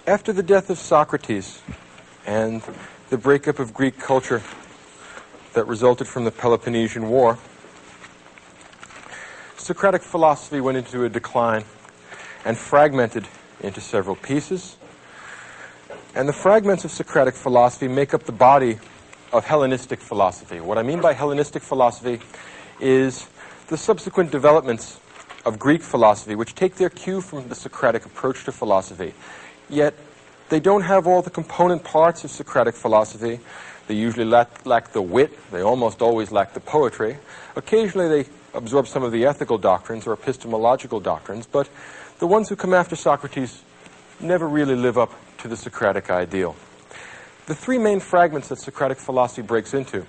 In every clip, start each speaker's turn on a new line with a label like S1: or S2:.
S1: After the death of Socrates and the breakup of Greek culture that resulted from the Peloponnesian War, Socratic philosophy went into a decline and fragmented into several pieces. And the fragments of Socratic philosophy make up the body of Hellenistic philosophy. What I mean by Hellenistic philosophy is the subsequent developments of Greek philosophy, which take their cue from the Socratic approach to philosophy. Yet, they don't have all the component parts of Socratic philosophy. They usually lack the wit. They almost always lack the poetry. Occasionally, they absorb some of the ethical doctrines or epistemological doctrines, but the ones who come after Socrates never really live up to the Socratic ideal. The three main fragments that Socratic philosophy breaks into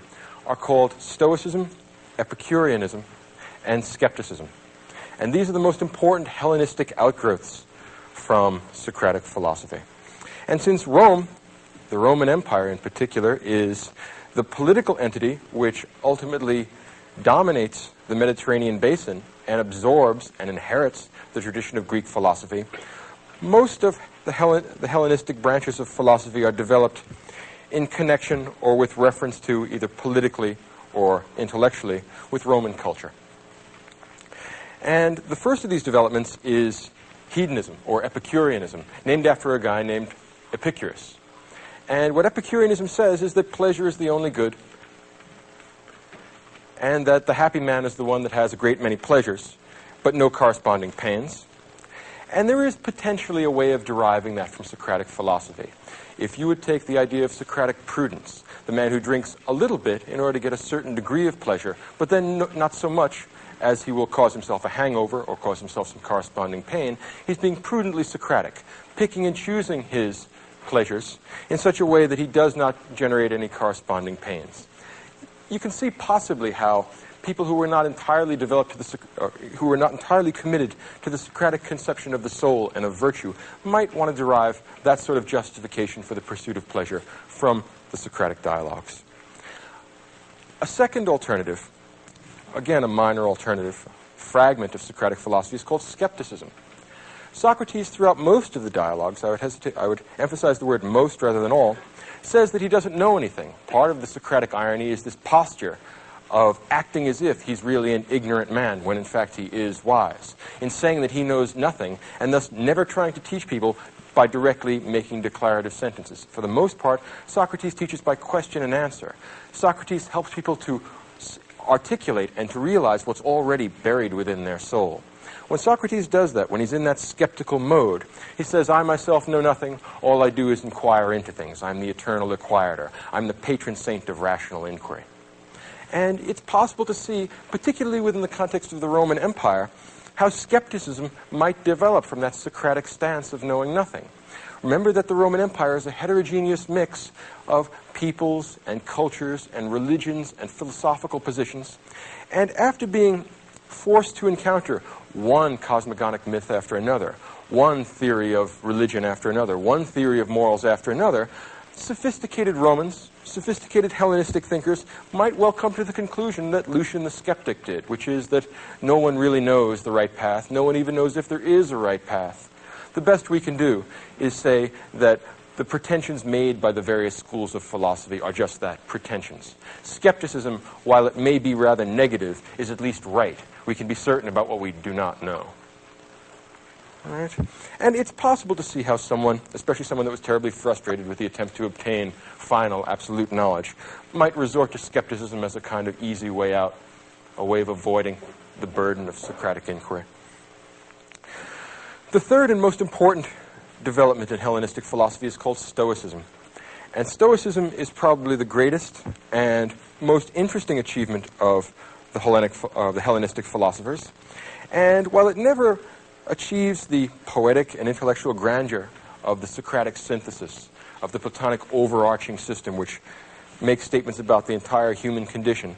S1: are called Stoicism, Epicureanism, and Skepticism. And these are the most important Hellenistic outgrowths from Socratic philosophy. And since Rome, the Roman Empire in particular, is the political entity which ultimately dominates the Mediterranean basin and absorbs and inherits the tradition of Greek philosophy, most of the Hellenistic branches of philosophy are developed in connection or with reference to, either politically or intellectually, with Roman culture. And the first of these developments is hedonism, or Epicureanism, named after a guy named Epicurus. And what Epicureanism says is that pleasure is the only good, and that the happy man is the one that has a great many pleasures, but no corresponding pains. And there is potentially a way of deriving that from Socratic philosophy. If you would take the idea of Socratic prudence, the man who drinks a little bit in order to get a certain degree of pleasure, but then not so much as he will cause himself a hangover or cause himself some corresponding pain, he's being prudently Socratic, picking and choosing his pleasures in such a way that he does not generate any corresponding pains. You can see possibly how people who were not entirely developed to who were not entirely committed to the Socratic conception of the soul and of virtue might want to derive that sort of justification for the pursuit of pleasure from the Socratic dialogues. A second alternative, again a minor alternative, fragment of Socratic philosophy is called skepticism. Socrates, throughout most of the dialogues, I would emphasize the word most rather than all, says that he doesn't know anything. Part of the Socratic irony is this posture of acting as if he's really an ignorant man when in fact he is wise, in saying that he knows nothing and thus never trying to teach people by directly making declarative sentences. For the most part, Socrates teaches by question and answer. Socrates helps people to articulate and to realize what's already buried within their soul. When Socrates does that, when he's in that skeptical mode, he says, I myself know nothing, all I do is inquire into things. I'm the eternal inquirer. I'm the patron saint of rational inquiry. And it's possible to see, particularly within the context of the Roman Empire, how skepticism might develop from that Socratic stance of knowing nothing. Remember that the Roman Empire is a heterogeneous mix of peoples and cultures and religions and philosophical positions. And after being forced to encounter one cosmogonic myth after another, one theory of religion after another, one theory of morals after another, sophisticated Romans, sophisticated Hellenistic thinkers might well come to the conclusion that Lucian the skeptic did, which is that no one really knows the right path, no one even knows if there is a right path. The best we can do is say that the pretensions made by the various schools of philosophy are just that, pretensions. Skepticism, while it may be rather negative, is at least right. We can be certain about what we do not know. All right? And it's possible to see how someone, especially someone that was terribly frustrated with the attempt to obtain final, absolute knowledge, might resort to skepticism as a kind of easy way out, a way of avoiding the burden of Socratic inquiry. The third and most important development in Hellenistic philosophy is called Stoicism. And Stoicism is probably the greatest and most interesting achievement of the Hellenistic philosophers. And while it never achieves the poetic and intellectual grandeur of the Socratic synthesis, of the Platonic overarching system which makes statements about the entire human condition,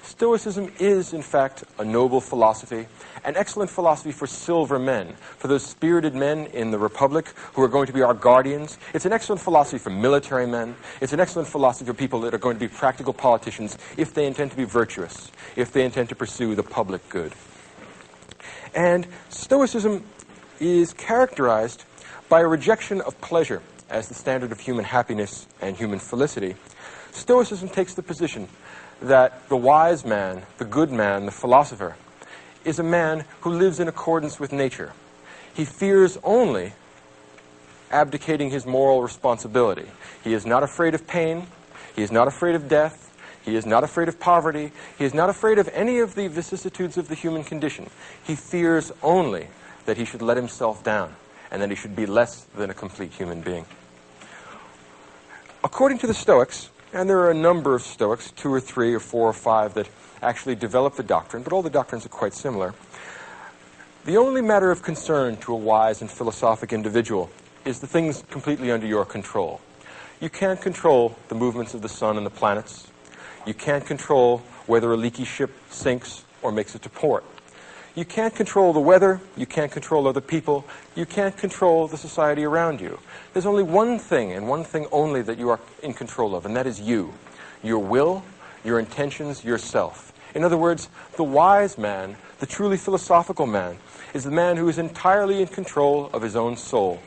S1: Stoicism is, in fact, a noble philosophy, an excellent philosophy for silver men, for those spirited men in the Republic who are going to be our guardians. It's an excellent philosophy for military men. It's an excellent philosophy for people that are going to be practical politicians if they intend to be virtuous, if they intend to pursue the public good. And Stoicism is characterized By a rejection of pleasure as the standard of human happiness and human felicity, Stoicism takes the position that the wise man, the good man, the philosopher, is a man who lives in accordance with nature. He fears only abdicating his moral responsibility. He is not afraid of pain. He is not afraid of death. He is not afraid of poverty. He is not afraid of any of the vicissitudes of the human condition. He fears only that he should let himself down and that he should be less than a complete human being. According to the Stoics, and there are a number of Stoics, 2 or 3 or 4 or 5, that actually develop the doctrine, but all the doctrines are quite similar. The only matter of concern to a wise and philosophic individual is the things completely under your control. You can't control the movements of the sun and the planets. You can't control whether a leaky ship sinks or makes it to port. You can't control the weather. You can't control other people. You can't control the society around you. There's only one thing, and one thing only, that you are in control of, and that is you. Your will, your intentions, yourself. In other words, the wise man, the truly philosophical man, is the man who is entirely in control of his own soul,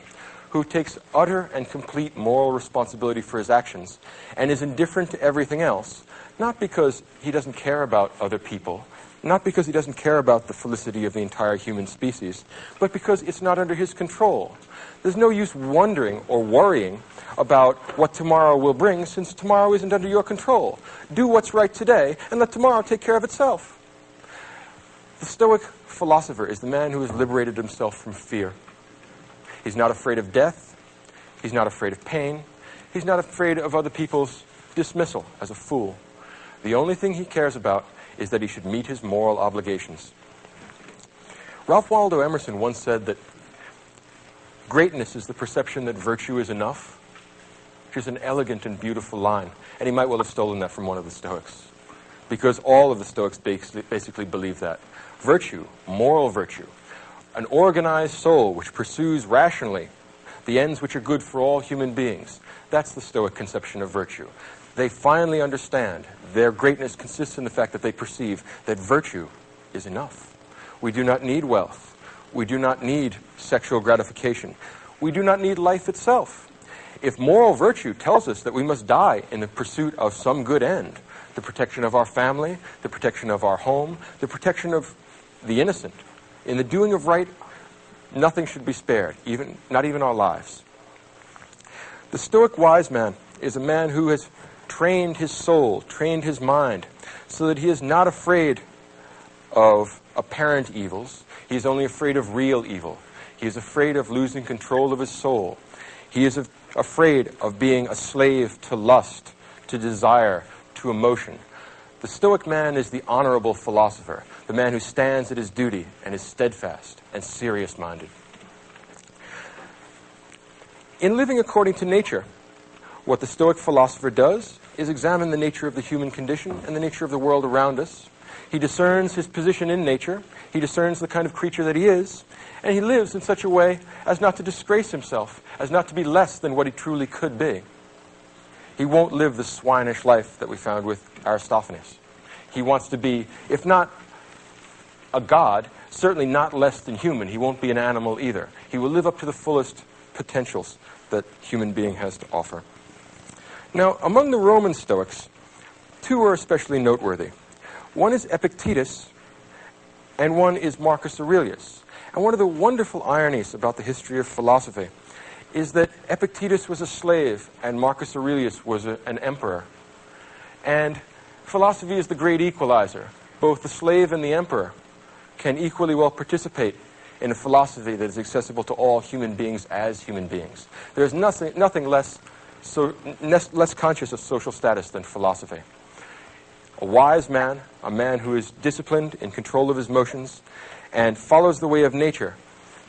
S1: who takes utter and complete moral responsibility for his actions, and is indifferent to everything else, not because he doesn't care about other people, not because he doesn't care about the felicity of the entire human species, but because it's not under his control. There's no use wondering or worrying about what tomorrow will bring, since tomorrow isn't under your control. Do what's right today, and let tomorrow take care of itself. The Stoic philosopher is the man who has liberated himself from fear. He's not afraid of death. He's not afraid of pain. He's not afraid of other people's dismissal as a fool. The only thing he cares about is that he should meet his moral obligations. Ralph Waldo Emerson once said that greatness is the perception that virtue is enough, which is an elegant and beautiful line. And he might well have stolen that from one of the Stoics, because all of the Stoics basically believe that. Virtue, moral virtue, an organized soul which pursues rationally the ends which are good for all human beings. That's the Stoic conception of virtue. They finally understand their greatness consists in the fact that they perceive that virtue is enough. We do not need wealth. We do not need sexual gratification. We do not need life itself. If moral virtue tells us that we must die in the pursuit of some good end, the protection of our family, the protection of our home, the protection of the innocent, in the doing of right, nothing should be spared, not even our lives. The Stoic wise man is a man who has trained his soul, trained his mind, so that he is not afraid of apparent evils. He is only afraid of real evil. He is afraid of losing control of his soul. He is afraid of being a slave to lust, to desire, to emotion. The Stoic man is the honorable philosopher, the man who stands at his duty and is steadfast and serious-minded. In living according to nature, what the Stoic philosopher does is examine the nature of the human condition and the nature of the world around us. He discerns his position in nature. He discerns the kind of creature that he is. And he lives in such a way as not to disgrace himself, as not to be less than what he truly could be. He won't live the swinish life that we found with Aristophanes. He wants to be, if not a god, certainly not less than human. He won't be an animal either. He will live up to the fullest potentials that human being has to offer. Now, among the Roman Stoics, two are especially noteworthy. One is Epictetus, and one is Marcus Aurelius. And one of the wonderful ironies about the history of philosophy is that Epictetus was a slave and Marcus Aurelius was an emperor. And philosophy is the great equalizer. Both the slave and the emperor can equally well participate in a philosophy that is accessible to all human beings as human beings. There's nothing less conscious of social status than philosophy. A wise man, a man who is disciplined, in control of his motions, and follows the way of nature,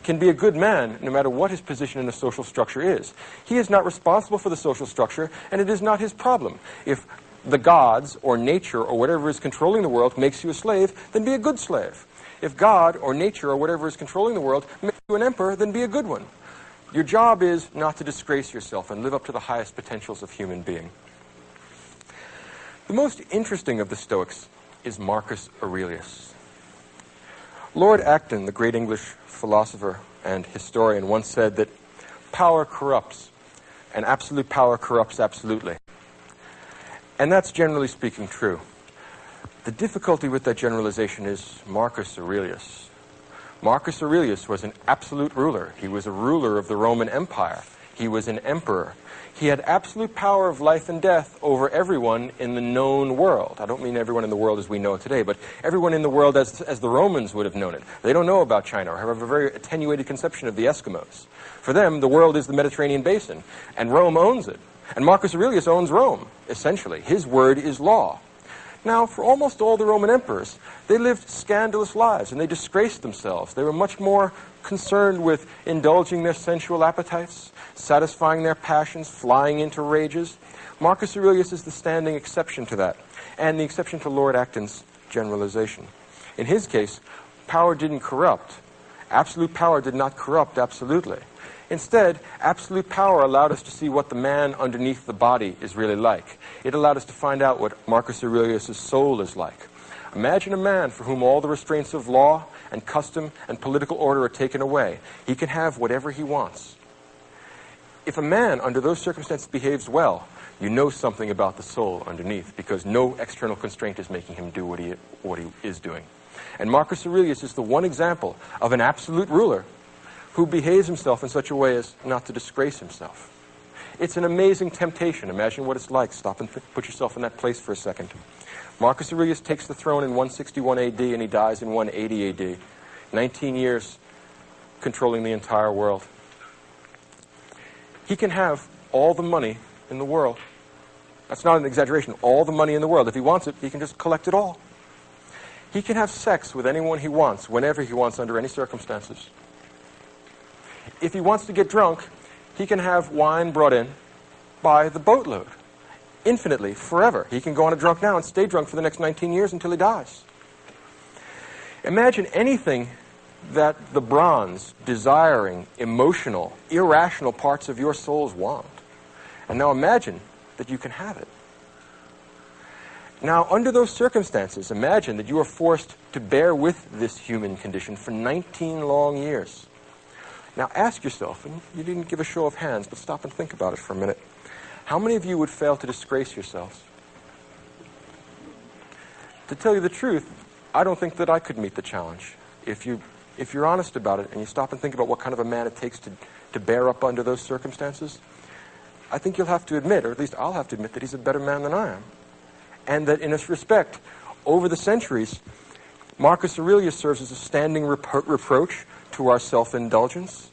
S1: can be a good man no matter what his position in the social structure is. He is not responsible for the social structure, and it is not his problem. If the gods or nature or whatever is controlling the world makes you a slave, then be a good slave. If God or nature or whatever is controlling the world makes you an emperor, then be a good one. Your job is not to disgrace yourself and live up to the highest potentials of human being. The most interesting of the Stoics is Marcus Aurelius. Lord Acton, the great English philosopher and historian, once said that power corrupts, and absolute power corrupts absolutely. And that's generally speaking true. The difficulty with that generalization is Marcus Aurelius. Marcus Aurelius was an absolute ruler. He was a ruler of the Roman Empire. He was an emperor. He had absolute power of life and death over everyone in the known world. I don't mean everyone in the world as we know it today, but everyone in the world as the Romans would have known it. They don't know about China or have a very attenuated conception of the Eskimos. For them, the world is the Mediterranean basin, and Rome owns it. And Marcus Aurelius owns Rome, essentially. His word is law. Now, for almost all the Roman emperors, they lived scandalous lives, and they disgraced themselves. They were much more concerned with indulging their sensual appetites, satisfying their passions, flying into rages. Marcus Aurelius is the standing exception to that, and the exception to Lord Acton's generalization. In his case, power didn't corrupt. Absolute power did not corrupt absolutely. Instead, absolute power allowed us to see what the man underneath the body is really like. It allowed us to find out what Marcus Aurelius' soul is like. Imagine a man for whom all the restraints of law and custom and political order are taken away. He can have whatever he wants. If a man under those circumstances behaves well, you know something about the soul underneath, because no external constraint is making him do what he is doing. And Marcus Aurelius is the one example of an absolute ruler who behaves himself in such a way as not to disgrace himself. It's an amazing temptation. Imagine what it's like. Stop and put yourself in that place for a second. Marcus Aurelius takes the throne in 161 AD and he dies in 180 AD. 19 years controlling the entire world. He can have all the money in the world. That's not an exaggeration. All the money in the world. If he wants it, he can just collect it all. He can have sex with anyone he wants, whenever he wants, under any circumstances. If he wants to get drunk, he can have wine brought in by the boatload. Infinitely, forever. He can go on a drunk now and stay drunk for the next 19 years until he dies. Imagine anything that the bronze, desiring, emotional, irrational parts of your souls want. And now imagine that you can have it. Now, under those circumstances, imagine that you are forced to bear with this human condition for 19 long years. Now ask yourself, and you didn't give a show of hands, but stop and think about it for a minute. How many of you would fail to disgrace yourselves? To tell you the truth, I don't think that I could meet the challenge. If you're honest about it and you stop and think about what kind of a man it takes to bear up under those circumstances, I think you'll have to admit, or at least I'll have to admit, that he's a better man than I am. And that in this respect, over the centuries, Marcus Aurelius serves as a standing reproach to our self-indulgence,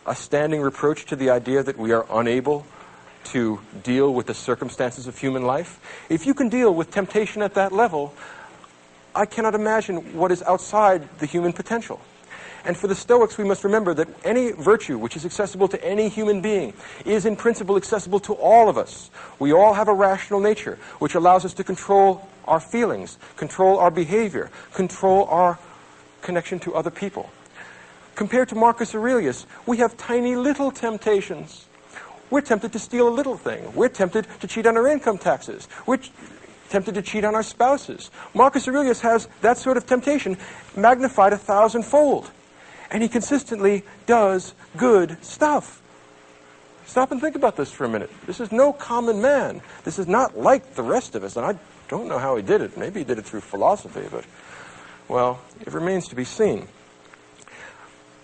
S1: a standing reproach to the idea that we are unable to deal with the circumstances of human life. If you can deal with temptation at that level, I cannot imagine what is outside the human potential. And for the Stoics, we must remember that any virtue which is accessible to any human being is in principle accessible to all of us. We all have a rational nature which allows us to control our feelings, control our behavior, control our connection to other people. Compared to Marcus Aurelius, we have tiny little temptations. We're tempted to steal a little thing. We're tempted to cheat on our income taxes. We're tempted to cheat on our spouses. Marcus Aurelius has that sort of temptation magnified 1,000-fold. And he consistently does good stuff. Stop and think about this for a minute. This is no common man. This is not like the rest of us. And I don't know how he did it. Maybe he did it through philosophy, but, well, it remains to be seen.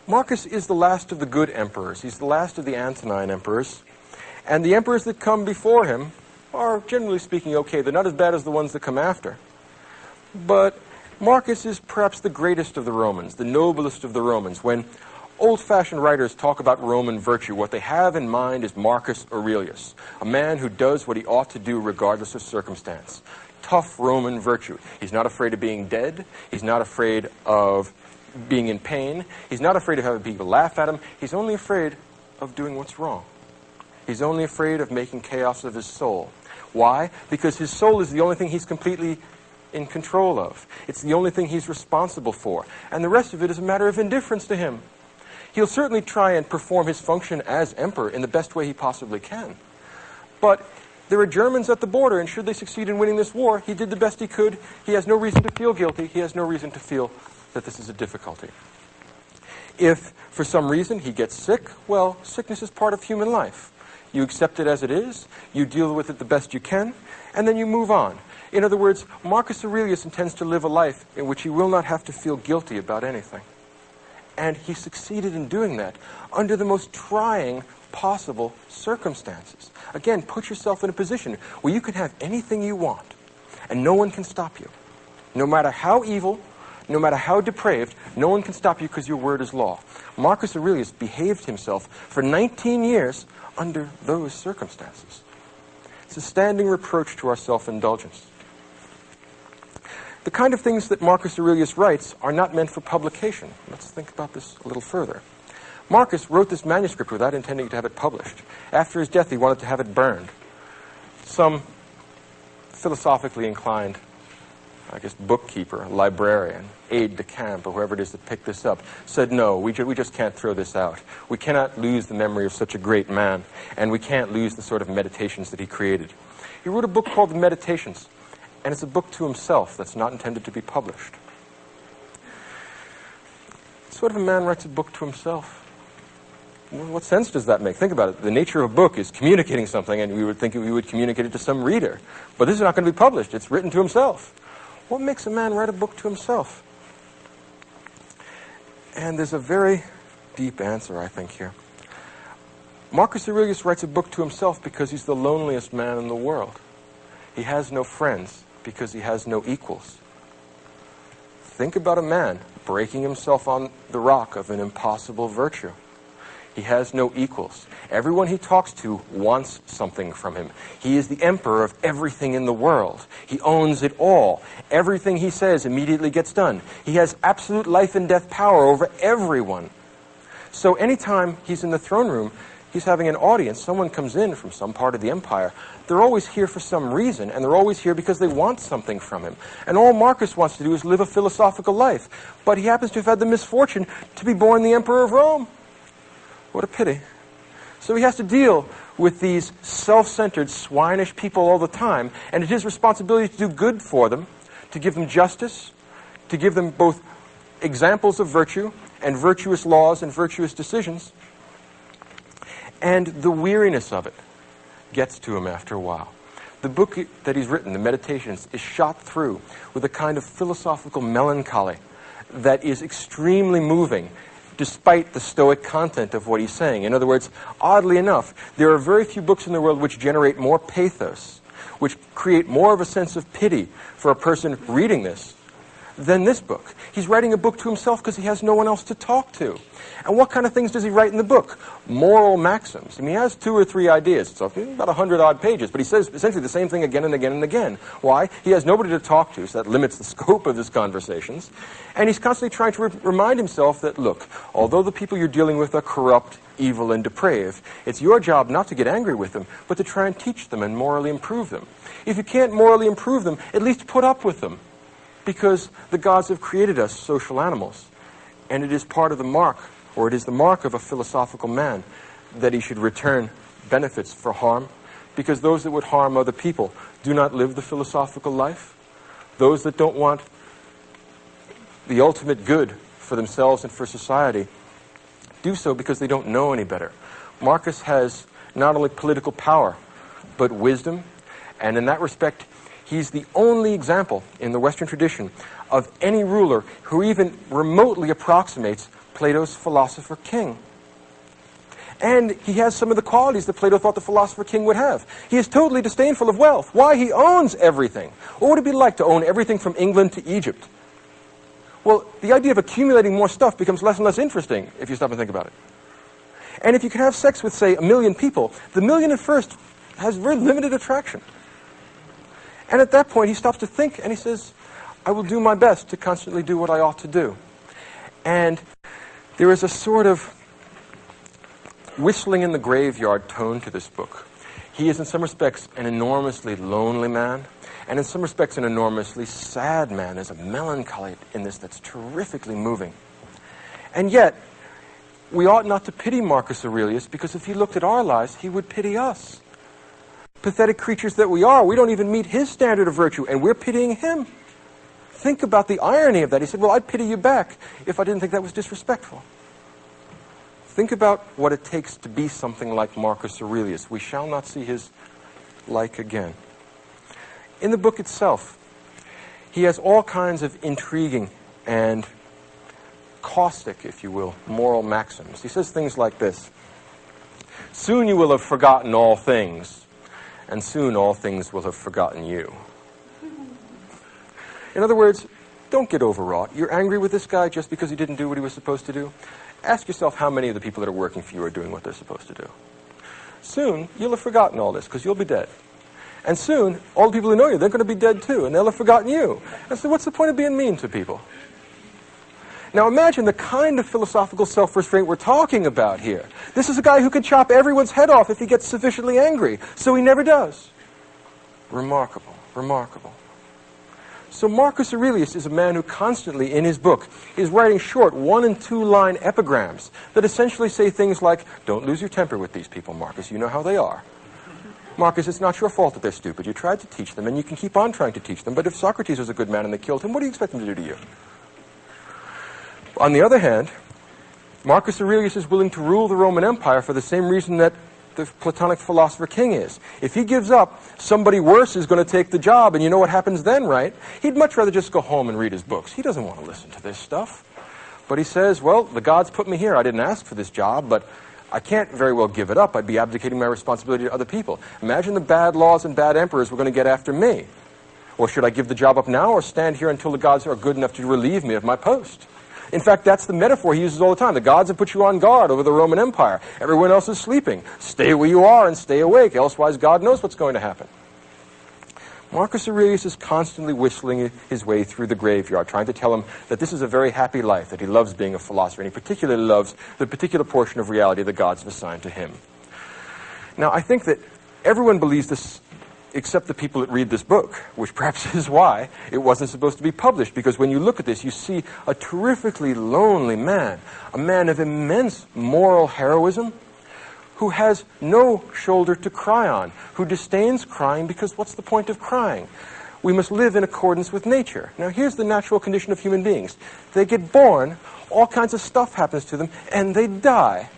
S1: Marcus is the last of the good emperors. He's the last of the Antonine emperors. And the emperors that come before him are, generally speaking, okay. They're not as bad as the ones that come after. But Marcus is perhaps the greatest of the Romans, the noblest of the Romans. When old-fashioned writers talk about Roman virtue, what they have in mind is Marcus Aurelius, a man who does what he ought to do regardless of circumstance. Tough Roman virtue. He's not afraid of being dead. He's not afraid of being in pain. He's not afraid of having people laugh at him. He's only afraid of doing what's wrong. He's only afraid of making chaos of his soul. Why? Because his soul is the only thing he's completely in control of. It's the only thing he's responsible for. And the rest of it is a matter of indifference to him. He'll certainly try and perform his function as emperor in the best way he possibly can. But there are Germans at the border, and should they succeed in winning this war, he did the best he could. He has no reason to feel guilty. He has no reason to feel that this is a difficulty. If, for some reason, he gets sick, well, sickness is part of human life. You accept it as it is, you deal with it the best you can, and then you move on. In other words, Marcus Aurelius intends to live a life in which he will not have to feel guilty about anything. And he succeeded in doing that under the most trying possible circumstances. Again, put yourself in a position where you can have anything you want, and no one can stop you. No matter how evil, no matter how depraved, no one can stop you because your word is law. Marcus Aurelius behaved himself for 19 years under those circumstances. It's a standing reproach to our self-indulgence. The kind of things that Marcus Aurelius writes are not meant for publication. Let's think about this a little further. Marcus wrote this manuscript without intending to have it published. After his death, he wanted to have it burned. Some philosophically inclined, bookkeeper, librarian, aide-de-camp, or whoever it is that picked this up, said, no, we just can't throw this out. We cannot lose the memory of such a great man, and we can't lose the sort of meditations that he created. He wrote a book called The Meditations, and it's a book to himself that's not intended to be published. What sort of a man writes a book to himself? Well, what sense does that make? Think about it. The nature of a book is communicating something, and we would think we would communicate it to some reader. But this is not going to be published. It's written to himself. What makes a man write a book to himself? And there's a very deep answer, I think, here. Marcus Aurelius writes a book to himself because he's the loneliest man in the world. He has no friends because he has no equals. Think about a man breaking himself on the rock of an impossible virtue. He has no equals. Everyone he talks to wants something from him. He is the emperor of everything in the world. He owns it all. Everything he says immediately gets done. He has absolute life and death power over everyone. So anytime he's in the throne room, he's having an audience, someone comes in from some part of the empire, they're always here for some reason, and they're always here because they want something from him. And all Marcus wants to do is live a philosophical life. But he happens to have had the misfortune to be born the emperor of Rome. What a pity. So he has to deal with these self-centered, swinish people all the time, and it's his responsibility to do good for them, to give them justice, to give them both examples of virtue and virtuous laws and virtuous decisions. And the weariness of it gets to him after a while. The book that he's written, The Meditations, is shot through with a kind of philosophical melancholy that is extremely moving, despite the stoic content of what he's saying. In other words, oddly enough, there are very few books in the world which generate more pathos, which create more of a sense of pity for a person reading this than this book. He's writing a book to himself because he has no one else to talk to. And what kind of things does he write in the book? Moral maxims. I mean, he has 2 or 3 ideas. It's about 100-odd pages, but he says essentially the same thing again and again and again. Why? He has nobody to talk to, so that limits the scope of his conversations. And he's constantly trying to remind himself that, look, although the people you're dealing with are corrupt, evil, and depraved, it's your job not to get angry with them, but to try and teach them and morally improve them. If you can't morally improve them, at least put up with them, because the gods have created us social animals, and it is part of the mark, or it is the mark of a philosophical man, that he should return benefits for harm, because those that would harm other people do not live the philosophical life. Those that don't want the ultimate good for themselves and for society do so because they don't know any better. Marcus has not only political power, but wisdom, and in that respect, he's the only example in the Western tradition of any ruler who even remotely approximates Plato's philosopher king. And he has some of the qualities that Plato thought the philosopher king would have. He is totally disdainful of wealth. Why? He owns everything. What would it be like to own everything from England to Egypt? Well, the idea of accumulating more stuff becomes less and less interesting if you stop and think about it. And if you can have sex with, say, 1 million people, the million at first has very limited attraction. And at that point, he stops to think, and he says, I will do my best to constantly do what I ought to do. And there is a sort of whistling in the graveyard tone to this book. He is, in some respects, an enormously lonely man, and in some respects, an enormously sad man. There's a melancholy in this that's terrifically moving. And yet, we ought not to pity Marcus Aurelius, because if he looked at our lives, he would pity us. Pathetic creatures that we are, we don't even meet his standard of virtue, and we're pitying him. Think about the irony of that. He said, well, I'd pity you back if I didn't think that was disrespectful. Think about what it takes to be something like Marcus Aurelius. We shall not see his like again. In the book itself, he has all kinds of intriguing and caustic, if you will, moral maxims. He says things like this: soon you will have forgotten all things, and soon all things will have forgotten you. In other words, don't get overwrought. You're angry with this guy just because he didn't do what he was supposed to do? Ask yourself how many of the people that are working for you are doing what they're supposed to do. Soon, you'll have forgotten all this because you'll be dead. And soon, all the people who know you, they're going to be dead too, and they'll have forgotten you. And so what's the point of being mean to people? Now imagine the kind of philosophical self-restraint we're talking about here. This is a guy who can chop everyone's head off if he gets sufficiently angry, so he never does. Remarkable, remarkable. So Marcus Aurelius is a man who constantly, in his book, is writing short 1- and 2-line epigrams that essentially say things like, don't lose your temper with these people, Marcus, you know how they are. Marcus, it's not your fault that they're stupid. You tried to teach them, and you can keep on trying to teach them, but if Socrates was a good man and they killed him, what do you expect them to do to you? On the other hand, Marcus Aurelius is willing to rule the Roman Empire for the same reason that the Platonic philosopher king is. If he gives up, somebody worse is going to take the job, and you know what happens then, right? He'd much rather just go home and read his books. He doesn't want to listen to this stuff. But he says, well, the gods put me here. I didn't ask for this job, but I can't very well give it up. I'd be abdicating my responsibility to other people. Imagine the bad laws and bad emperors were going to get after me. Or should I give the job up now or stand here until the gods are good enough to relieve me of my post? In fact, that's the metaphor he uses all the time. The gods have put you on guard over the Roman Empire. Everyone else is sleeping. Stay where you are and stay awake, elsewise God knows what's going to happen. Marcus Aurelius is constantly whistling his way through the graveyard, trying to tell him that this is a very happy life, that he loves being a philosopher, and he particularly loves the particular portion of reality the gods have assigned to him. Now, I think that everyone believes this except the people that read this book, which perhaps is why it wasn't supposed to be published, because when you look at this, you see a terrifically lonely man, a man of immense moral heroism, who has no shoulder to cry on, who disdains crying because what's the point of crying? We must live in accordance with nature. Now here's the natural condition of human beings. They get born, all kinds of stuff happens to them, and they die.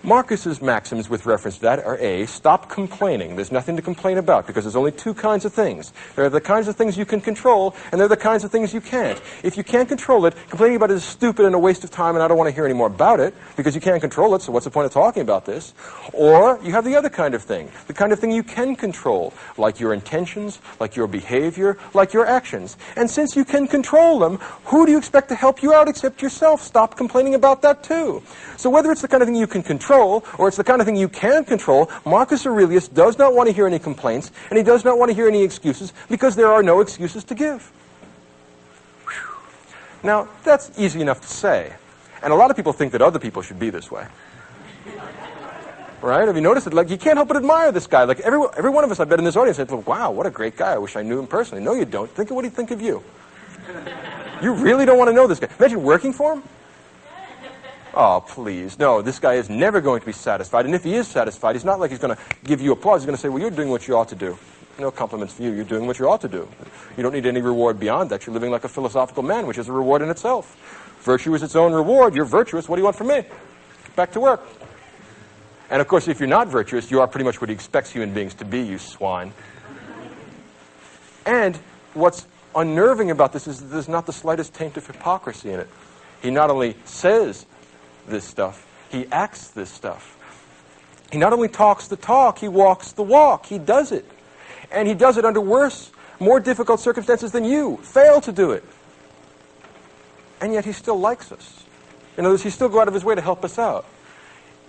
S1: Marcus's maxims with reference to that are A, stop complaining. There's nothing to complain about because there's only two kinds of things. There are the kinds of things you can control, and there are the kinds of things you can't. If you can't control it, complaining about it is stupid and a waste of time, and I don't want to hear any more about it because you can't control it, so what's the point of talking about this? Or you have the other kind of thing, the kind of thing you can control, like your intentions, like your behavior, like your actions. And since you can control them, who do you expect to help you out except yourself? Stop complaining about that too. So whether it's the kind of thing you can control, or it's the kind of thing you can't control, Marcus Aurelius does not want to hear any complaints, and he does not want to hear any excuses, because there are no excuses to give. Whew. Now, that's easy enough to say, and a lot of people think that other people should be this way. Right? Have you noticed it? Like, you can't help but admire this guy. Like, every one of us, I bet, in this audience said, wow, what a great guy. I wish I knew him personally. No, you don't. Think of what he'd think of you. You really don't want to know this guy. Imagine working for him. Oh, please. No, this guy is never going to be satisfied. And if he is satisfied, he's not like he's going to give you applause. He's going to say, well, you're doing what you ought to do. No compliments for you. You're doing what you ought to do. You don't need any reward beyond that. You're living like a philosophical man, which is a reward in itself. Virtue is its own reward. You're virtuous. What do you want from me? Get back to work. And, of course, if you're not virtuous, you are pretty much what he expects human beings to be, you swine. And what's unnerving about this is that there's not the slightest taint of hypocrisy in it. He not only says this stuff, he acts this stuff. He not only talks the talk, he walks the walk. He does it. And he does it under worse, more difficult circumstances than you fail to do it. And yet he still likes us. In other words, he still go out of his way to help us out.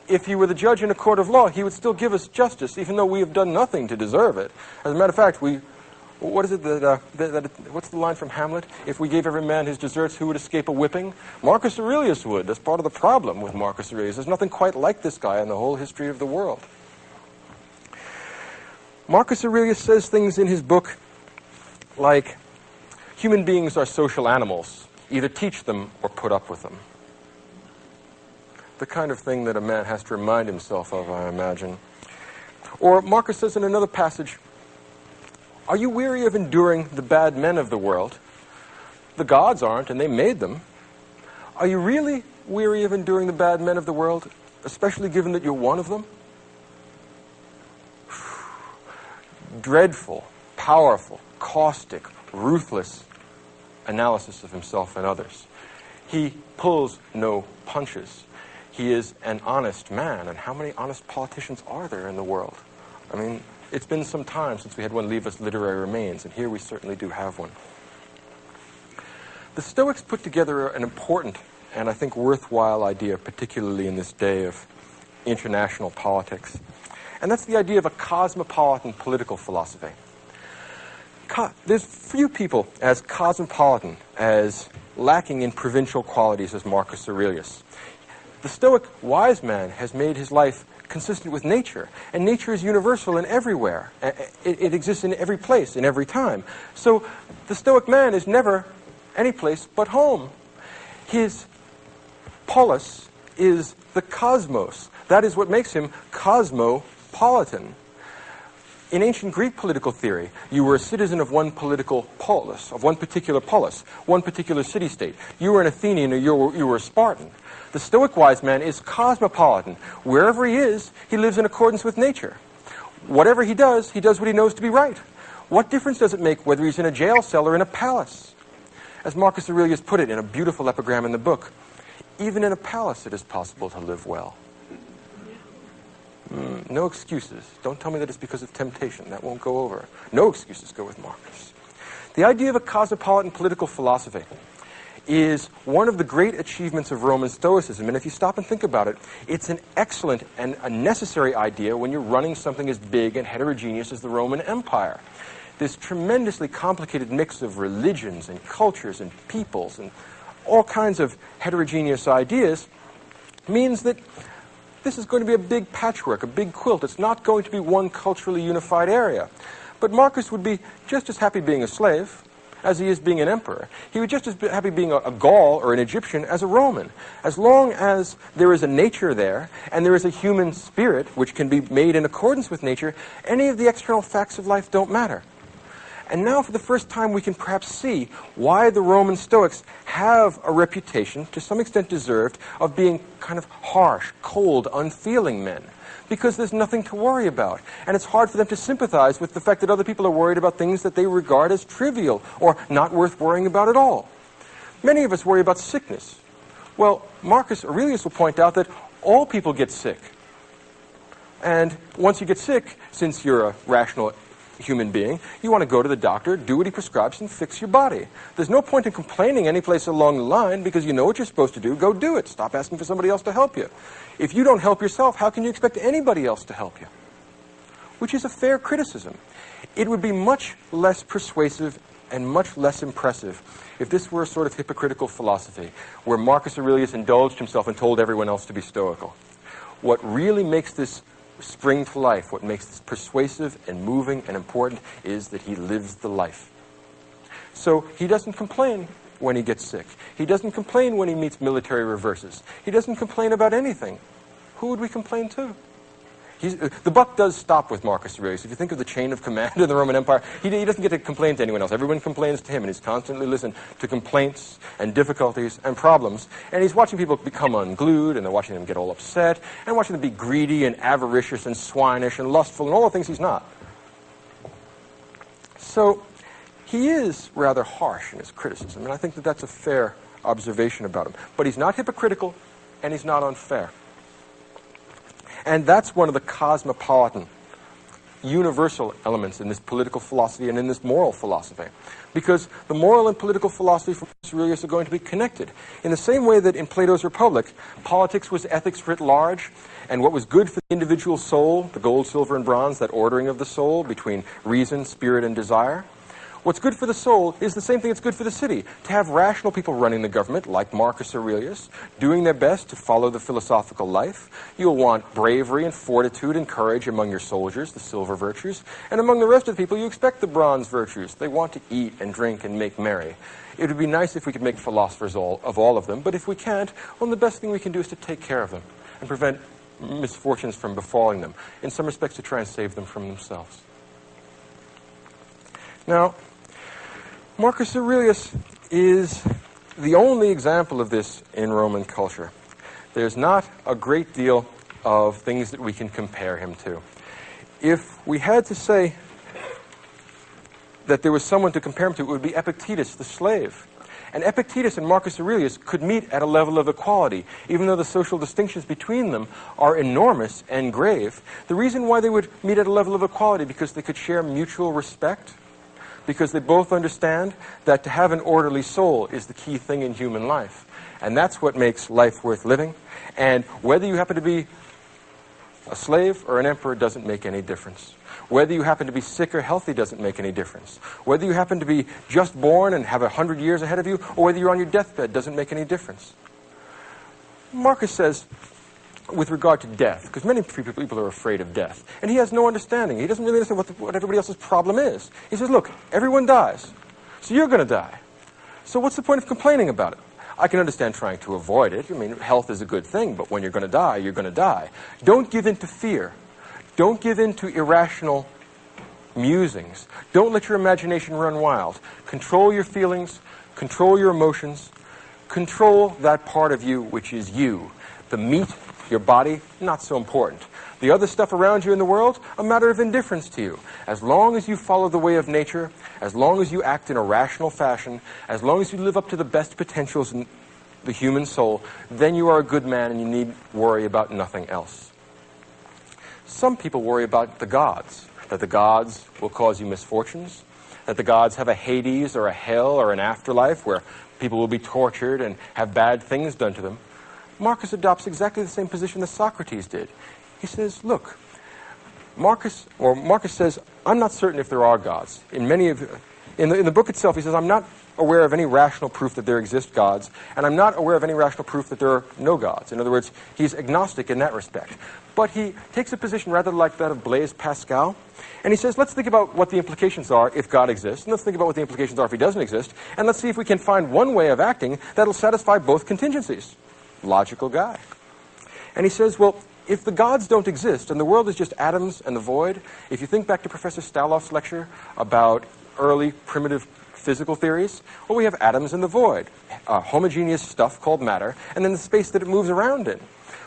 S1: If he were the judge in a court of law, he would still give us justice, even though we have done nothing to deserve it. As a matter of fact, what is it what's the line from Hamlet? If we gave every man his deserts, who would escape a whipping? Marcus Aurelius would. That's part of the problem with Marcus Aurelius. There's nothing quite like this guy in the whole history of the world. Marcus Aurelius says things in his book like, human beings are social animals. Either teach them or put up with them. The kind of thing that a man has to remind himself of, I imagine. Or Marcus says in another passage, are you weary of enduring the bad men of the world? The gods aren't, and they made them. Are you really weary of enduring the bad men of the world, especially given that you're one of them? Dreadful, powerful, caustic, ruthless analysis of himself and others. He pulls no punches. He is an honest man, and how many honest politicians are there in the world? I mean, it's been some time since we had one leave us literary remains, and here we certainly do have one. The Stoics put together an important and I think worthwhile idea, particularly in this day of international politics, and that's the idea of a cosmopolitan political philosophy. There's few people as cosmopolitan, as lacking in provincial qualities as Marcus Aurelius. The Stoic wise man has made his life consistent with nature, and nature is universal and everywhere. It exists in every place, in every time. So the Stoic man is never any place but home. His polis is the cosmos. That is what makes him cosmopolitan. In ancient Greek political theory, you were a citizen of one political polis, of one particular polis, one particular city-state. You were an Athenian or you were a Spartan. The Stoic wise man is cosmopolitan. Wherever he is, he lives in accordance with nature. Whatever he does what he knows to be right. What difference does it make whether he's in a jail cell or in a palace? As Marcus Aurelius put it in a beautiful epigram in the book, even in a palace it is possible to live well. No excuses. Don't tell me that it's because of temptation. That won't go over. No excuses go with Marcus. The idea of a cosmopolitan political philosophy is one of the great achievements of Roman Stoicism. And if you stop and think about it, it's an excellent and a necessary idea when you're running something as big and heterogeneous as the Roman Empire. This tremendously complicated mix of religions and cultures and peoples and all kinds of heterogeneous ideas means that this is going to be a big patchwork, a big quilt. It's not going to be one culturally unified area. But Marcus would be just as happy being a slave as he is being an emperor. He would just as be happy being a Gaul or an Egyptian as a Roman. As long as there is a nature there, and there is a human spirit which can be made in accordance with nature, any of the external facts of life don't matter. And now for the first time we can perhaps see why the Roman Stoics have a reputation, to some extent deserved, of being kind of harsh, cold, unfeeling men. Because there's nothing to worry about. And it's hard for them to sympathize with the fact that other people are worried about things that they regard as trivial or not worth worrying about at all. Many of us worry about sickness. Well, Marcus Aurelius will point out that all people get sick. And once you get sick, since you're a rational human being, you want to go to the doctor, do what he prescribes, and fix your body. There's no point in complaining any place along the line because you know what you're supposed to do. Go do it. Stop asking for somebody else to help you. If you don't help yourself, how can you expect anybody else to help you? Which is a fair criticism. It would be much less persuasive and much less impressive if this were a sort of hypocritical philosophy where Marcus Aurelius indulged himself and told everyone else to be stoical. What really makes this spring to life, what makes this persuasive and moving and important, is that he lives the life. So he doesn't complain when he gets sick. He doesn't complain when he meets military reverses. He doesn't complain about anything. Who would we complain to? The buck does stop with Marcus Aurelius. If you think of the chain of command in the Roman Empire, he doesn't get to complain to anyone else. Everyone complains to him, and he's constantly listening to complaints and difficulties and problems. And he's watching people become unglued, and they're watching them get all upset, and watching them be greedy and avaricious and swinish and lustful and all the things he's not. So he is rather harsh in his criticism, and I think that that's a fair observation about him. But he's not hypocritical, and he's not unfair. And that's one of the cosmopolitan, universal elements in this political philosophy and in this moral philosophy. Because the moral and political philosophy from Marcus Aurelius are going to be connected. In the same way that in Plato's Republic, politics was ethics writ large, and what was good for the individual soul, the gold, silver, and bronze, that ordering of the soul between reason, spirit, and desire. What's good for the soul is the same thing that's good for the city. To have rational people running the government, like Marcus Aurelius, doing their best to follow the philosophical life. You'll want bravery and fortitude and courage among your soldiers, the silver virtues. And among the rest of the people, you expect the bronze virtues. They want to eat and drink and make merry. It would be nice if we could make philosophers of all of them, but if we can't, well, the best thing we can do is to take care of them and prevent misfortunes from befalling them. In some respects, to try and save them from themselves. Now, Marcus Aurelius is the only example of this in Roman culture. there's not a great deal of things that we can compare him to. If we had to say that there was someone to compare him to, it would be Epictetus, the slave. And Epictetus and Marcus Aurelius could meet at a level of equality, even though the social distinctions between them are enormous and grave. The reason why they would meet at a level of equality, because they could share mutual respect, because they both understand that to have an orderly soul is the key thing in human life. And that's what makes life worth living. And whether you happen to be a slave or an emperor doesn't make any difference. Whether you happen to be sick or healthy doesn't make any difference. Whether you happen to be just born and have 100 years ahead of you, or whether you're on your deathbed doesn't make any difference. Marcus says, with regard to death, because many people are afraid of death, and he has no understanding. He doesn't really understand what everybody else's problem is. He says, look, everyone dies, so you're going to die. So what's the point of complaining about it? I can understand trying to avoid it. I mean, health is a good thing, but when you're going to die, you're going to die. Don't give in to fear. Don't give in to irrational musings. Don't let your imagination run wild. Control your feelings. Control your emotions. Control that part of you which is you. The meat, your body, not so important. The other stuff around you in the world, a matter of indifference to you. As long as you follow the way of nature, as long as you act in a rational fashion, as long as you live up to the best potentials in the human soul, then you are a good man and you need worry about nothing else. Some people worry about the gods, that the gods will cause you misfortunes, that the gods have a Hades or a hell or an afterlife where people will be tortured and have bad things done to them. Marcus adopts exactly the same position that Socrates did. He says, look, Marcus says, I'm not certain if there are gods. In the book itself, he says, I'm not aware of any rational proof that there exist gods, and I'm not aware of any rational proof that there are no gods. In other words, he's agnostic in that respect. But he takes a position rather like that of Blaise Pascal, and he says, let's think about what the implications are if God exists, and let's think about what the implications are if he doesn't exist, and let's see if we can find one way of acting that'll satisfy both contingencies. Logical guy. And he says, well, if the gods don't exist and the world is just atoms and the void, if you think back to Professor Staloff's lecture about early primitive physical theories, well, we have atoms and the void, homogeneous stuff called matter, and then the space that it moves around in.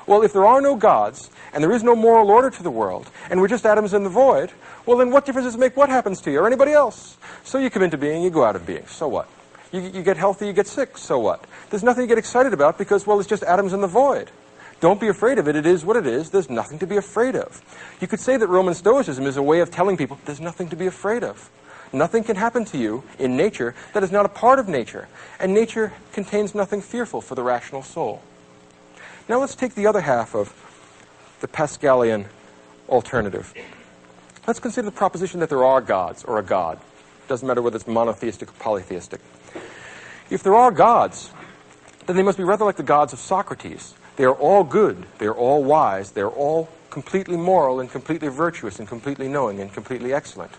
S1: Well, if there are no gods and there is no moral order to the world and we're just atoms in the void, well, then what difference does it make what happens to you or anybody else? So you come into being, you go out of being. So what? You get healthy, you get sick. So what? There's nothing to get excited about because, well, it's just atoms in the void. Don't be afraid of it. It is what it is. There's nothing to be afraid of. You could say that Roman Stoicism is a way of telling people there's nothing to be afraid of. Nothing can happen to you in nature that is not a part of nature. And nature contains nothing fearful for the rational soul. Now let's take the other half of the Pascalian alternative. Let's consider the proposition that there are gods or a god. Doesn't matter whether it's monotheistic or polytheistic. If there are gods, then they must be rather like the gods of Socrates. They are all good, they are all wise, they are all completely moral and completely virtuous and completely knowing and completely excellent.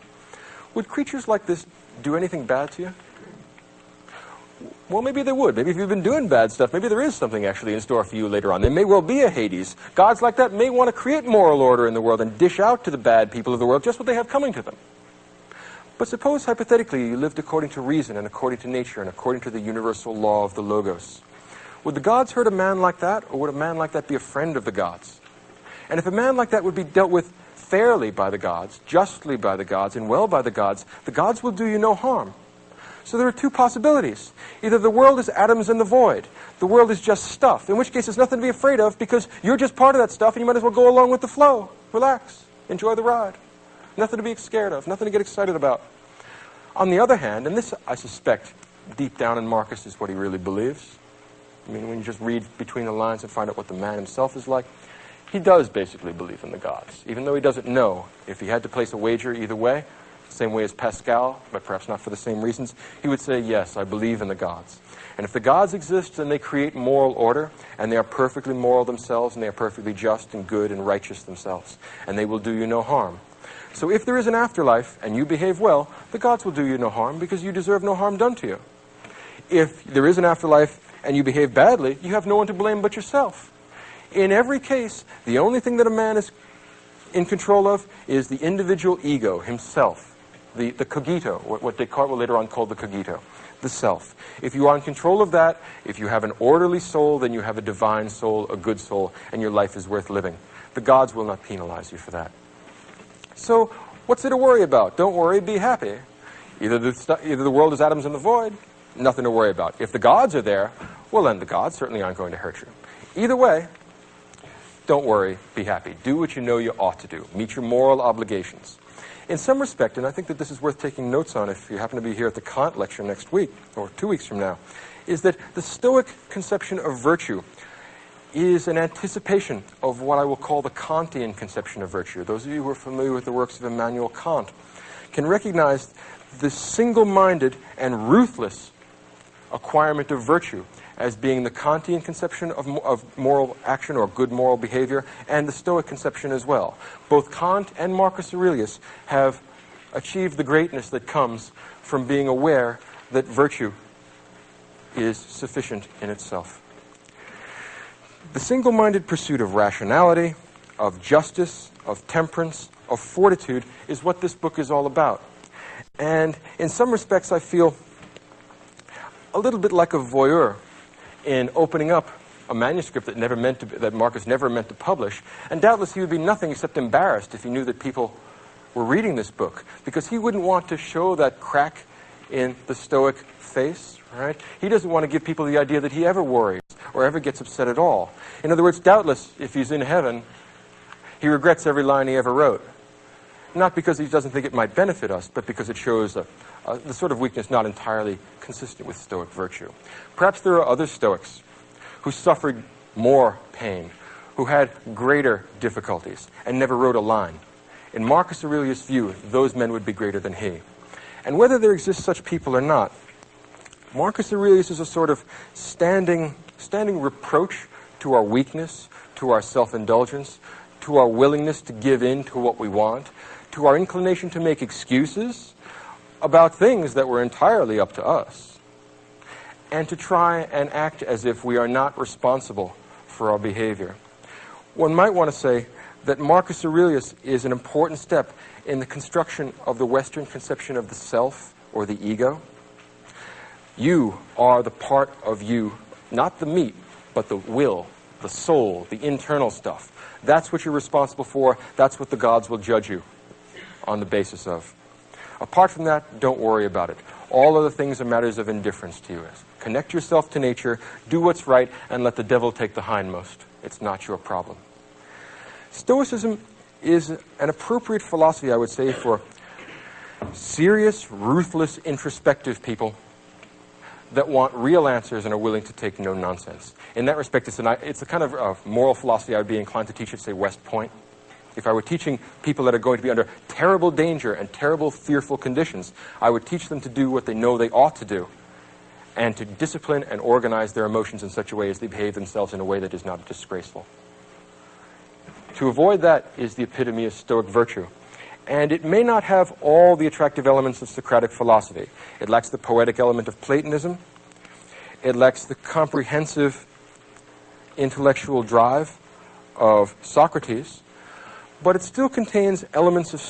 S1: Would creatures like this do anything bad to you? Well, maybe they would. Maybe if you've been doing bad stuff, maybe there is something actually in store for you later on. There may well be a Hades. Gods like that may want to create moral order in the world and dish out to the bad people of the world just what they have coming to them. But suppose, hypothetically, you lived according to reason and according to nature and according to the universal law of the Logos. Would the gods hurt a man like that, or would a man like that be a friend of the gods? And if a man like that would be dealt with fairly by the gods, justly by the gods, and well by the gods will do you no harm. So there are two possibilities. Either the world is atoms in the void, the world is just stuff, in which case there's nothing to be afraid of because you're just part of that stuff and you might as well go along with the flow. Relax. Enjoy the ride. Nothing to be scared of, nothing to get excited about. On the other hand, and this I suspect deep down in Marcus is what he really believes. I mean, when you just read between the lines and find out what the man himself is like, he does basically believe in the gods, even though he doesn't know. If he had to place a wager either way, same way as Pascal, but perhaps not for the same reasons, he would say, yes, I believe in the gods. And if the gods exist, then they create moral order, and they are perfectly moral themselves, and they are perfectly just and good and righteous themselves, and they will do you no harm. So if there is an afterlife, and you behave well, the gods will do you no harm, because you deserve no harm done to you. If there is an afterlife, and you behave badly, you have no one to blame but yourself. In every case, the only thing that a man is in control of is the individual ego, himself. the cogito, what Descartes will later on call the cogito, the self. If you are in control of that, if you have an orderly soul, then you have a divine soul, a good soul, and your life is worth living. The gods will not penalize you for that. So, what's there to worry about? Don't worry, be happy. Either the world is atoms in the void, nothing to worry about. If the gods are there, well then the gods certainly aren't going to hurt you. Either way, don't worry, be happy. Do what you know you ought to do. Meet your moral obligations. In some respect, and I think that this is worth taking notes on if you happen to be here at the Kant lecture next week, or 2 weeks from now, is that the Stoic conception of virtue is an anticipation of what I will call the Kantian conception of virtue. Those of you who are familiar with the works of Immanuel Kant can recognize the single-minded and ruthless acquirement of virtue as being the Kantian conception of moral action or good moral behavior, and the Stoic conception as well. Both Kant and Marcus Aurelius have achieved the greatness that comes from being aware that virtue is sufficient in itself. The single-minded pursuit of rationality, of justice, of temperance, of fortitude is what this book is all about. And in some respects I feel a little bit like a voyeur in opening up a manuscript that Marcus never meant to publish, and doubtless he would be nothing except embarrassed if he knew that people were reading this book, because he wouldn't want to show that crack in the Stoic face, right? He doesn't want to give people the idea that he ever worries or ever gets upset at all. In other words, doubtless, if he's in heaven, he regrets every line he ever wrote. Not because he doesn't think it might benefit us, but because it shows the sort of weakness not entirely consistent with Stoic virtue. Perhaps there are other Stoics who suffered more pain, who had greater difficulties, and never wrote a line. In Marcus Aurelius' view, those men would be greater than he. And whether there exist such people or not, Marcus Aurelius is a sort of standing reproach to our weakness, to our self-indulgence, to our willingness to give in to what we want, to our inclination to make excuses about things that were entirely up to us, and to try and act as if we are not responsible for our behavior. One might want to say that Marcus Aurelius is an important step in the construction of the Western conception of the self or the ego. You are the part of you, not the meat, but the will, the soul, the internal stuff. That's what you're responsible for. That's what the gods will judge you on the basis of. Apart from that, don't worry about it. All other things are matters of indifference to you. Connect yourself to nature, do what's right, and let the devil take the hindmost. It's not your problem. Stoicism is an appropriate philosophy, I would say, for serious, ruthless, introspective people that want real answers and are willing to take no nonsense. In that respect, it's a kind of moral philosophy I would be inclined to teach at, say, West Point. If I were teaching people that are going to be under terrible danger and terrible fearful conditions, I would teach them to do what they know they ought to do, and to discipline and organize their emotions in such a way as they behave themselves in a way that is not disgraceful. To avoid that is the epitome of Stoic virtue. And it may not have all the attractive elements of Socratic philosophy. It lacks the poetic element of Platonism. It lacks the comprehensive intellectual drive of Socrates. But it still contains elements of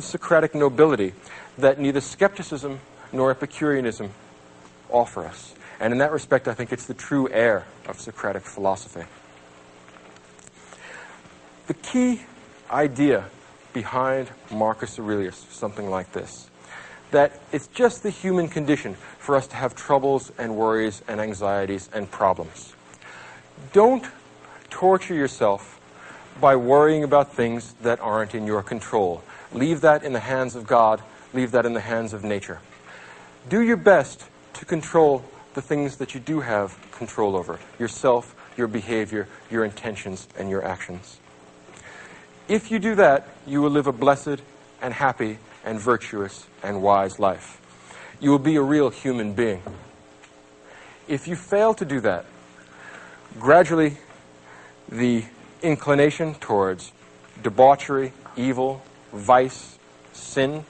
S1: Socratic nobility that neither skepticism nor Epicureanism offer us. And in that respect, I think it's the true heir of Socratic philosophy. The key idea behind Marcus Aurelius, something like this, that it's just the human condition for us to have troubles and worries and anxieties and problems. Don't torture yourself by worrying about things that aren't in your control. Leave that in the hands of God. Leave that in the hands of nature. Do your best to control the things that you do have control over. Yourself, your behavior, your intentions, and your actions. If you do that, you will live a blessed and happy and virtuous and wise life. You will be a real human being. If you fail to do that, gradually the inclination towards debauchery, evil, vice, sin,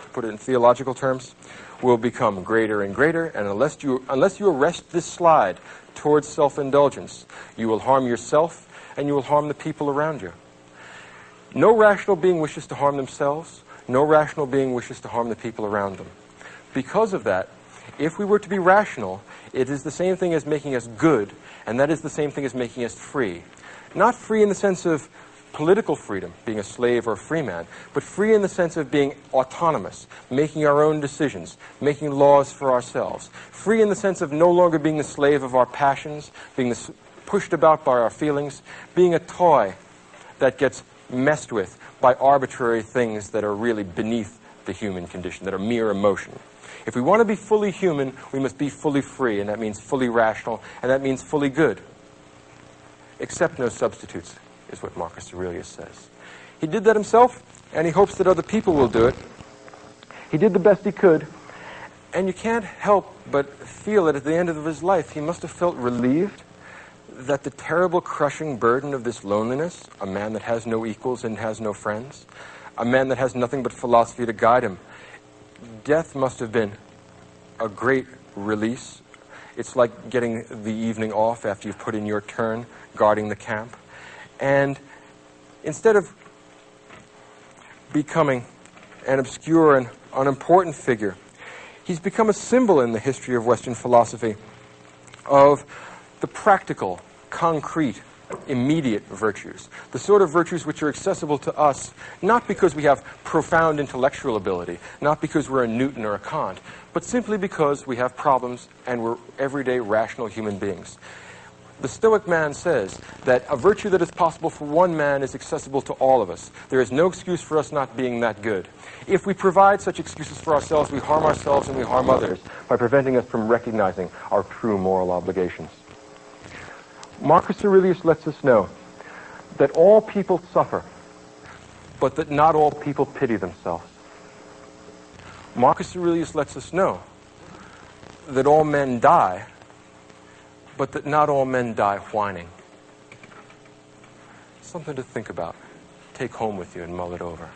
S1: to put it in theological terms, will become greater and greater, and unless you arrest this slide towards self-indulgence, you will harm yourself and you will harm the people around you. No rational being wishes to harm themselves. No rational being wishes to harm the people around them. Because of that, if we were to be rational, it is the same thing as making us good, and that is the same thing as making us free. Not free in the sense of political freedom, being a slave or a free man, but free in the sense of being autonomous, making our own decisions, making laws for ourselves. Free in the sense of no longer being the slave of our passions, being pushed about by our feelings, being a toy that gets messed with by arbitrary things that are really beneath the human condition, that are mere emotion. If we want to be fully human, we must be fully free, and that means fully rational, and that means fully good. Accept no substitutes, is what Marcus Aurelius says. He did that himself, and he hopes that other people will do it. He did the best he could, and you can't help but feel that at the end of his life, he must have felt relieved that the terrible crushing burden of this loneliness, a man that has no equals and has no friends, a man that has nothing but philosophy to guide him, death must have been a great release. It's like getting the evening off after you've put in your turn guarding the camp. And instead of becoming an obscure and unimportant figure, he's become a symbol in the history of Western philosophy of the practical, concrete, immediate virtues, the sort of virtues which are accessible to us, not because we have profound intellectual ability, not because we're a Newton or a Kant, but simply because we have problems and we're everyday rational human beings. The Stoic man says that a virtue that is possible for one man is accessible to all of us. There is no excuse for us not being that good. If we provide such excuses for ourselves, we harm ourselves and we harm others by preventing us from recognizing our true moral obligations. Marcus Aurelius lets us know that all people suffer, but that not all people pity themselves. Marcus Aurelius lets us know that all men die, but that not all men die whining. Something to think about. Take home with you and mull it over.